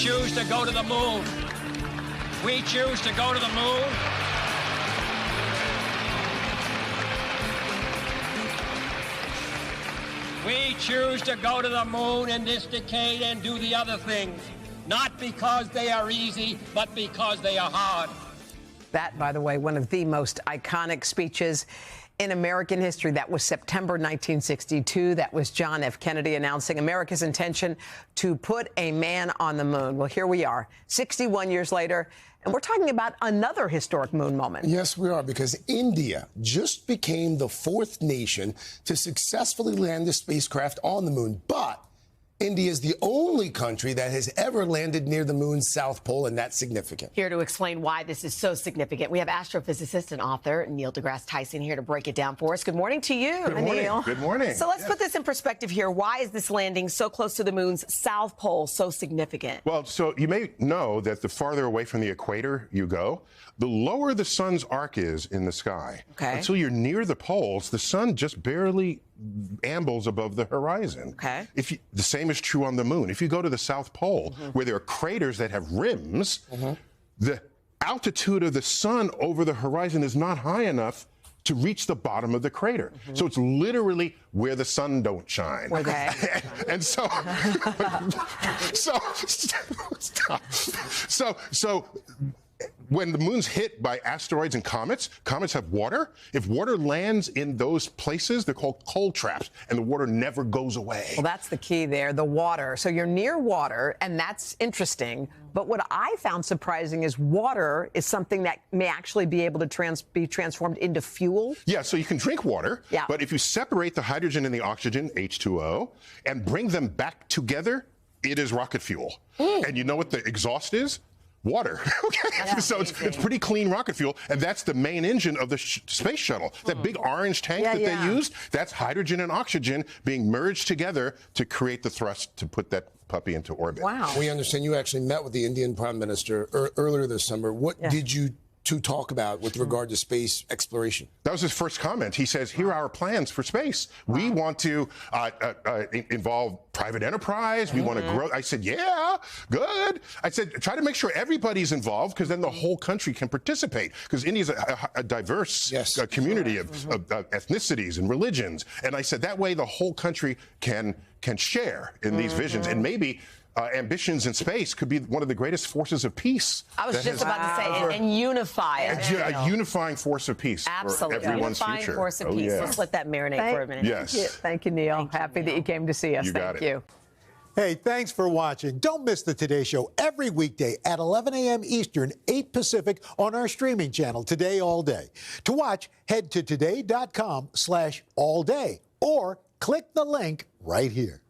choose to go to the moon. We choose to go to the moon. We choose to go to the moon in this decade and do the other things, not because they are easy, but because they are hard. That, by the way, one of the most iconic speeches in American history. That was September 1962. That was John F. Kennedy announcing America's intention to put a man on the moon. Well, here we are, 61 years later, and we're talking about another historic moon moment. Yes, we are, because India just became the fourth nation to successfully land a spacecraft on the moon. But India is the only country that has ever landed near the moon's south pole, and that's significant. Here to explain why this is so significant, we have astrophysicist and author DeGrasse Tyson here to break it down for us. Good morning to you, Good morning. Neil. Good morning. So let's put this in perspective here. Why is this landing so close to the moon's south pole so significant? Well, so you may know that the farther away from the equator you go, the lower the sun's arc is in the sky. Okay. Until you're near the poles, the sun just barely ambles above the horizon. Okay. The same is true on the moon. If you go to the South Pole, where there are craters that have rims, the altitude of the sun over the horizon is not high enough to reach the bottom of the crater. So it's literally where the sun don't shine. Okay. And so, so when the moon's hit by asteroids and comets have water. If water lands in those places, they're called cold traps, and the water never goes away. Well, that's the key there, the water. So you're near water, and that's interesting. But what I found surprising is water is something that may actually be able to be transformed into fuel. Yeah, so you can drink water, Yeah. but if you separate the hydrogen and the oxygen, H2O, and bring them back together, it is rocket fuel. And you know what the exhaust is? Water. Okay. So it's pretty clean rocket fuel, and that's the main engine of the space shuttle. That big orange tank that they used, that's hydrogen and oxygen being merged together to create the thrust to put that puppy into orbit. Wow. We understand you actually met with the Indian Prime Minister earlier this summer. What did you two talk about with regard to space exploration? That was his first comment. He says, here are our plans for space. We want to involve private enterprise. We want to grow. I said, yeah, good. I said, try to make sure everybody's involved, because then the whole country can participate. Because India's a diverse community of ethnicities and religions. And I said, that way the whole country can share in these visions. And maybe ambitions in space could be one of the greatest forces of peace. I was just about to say, and unify it. A unifying force of peace for everyone's unifying future. Force of peace. Let's let that marinate for a minute. Yes. Thank you, Neil. Happy that you came to see us. You got Thank it. you. Hey, thanks for watching. Don't miss the Today Show every weekday at 11 a.m. Eastern, 8 Pacific on our streaming channel, Today All Day. To watch, head to today.com/allday or click the link right here.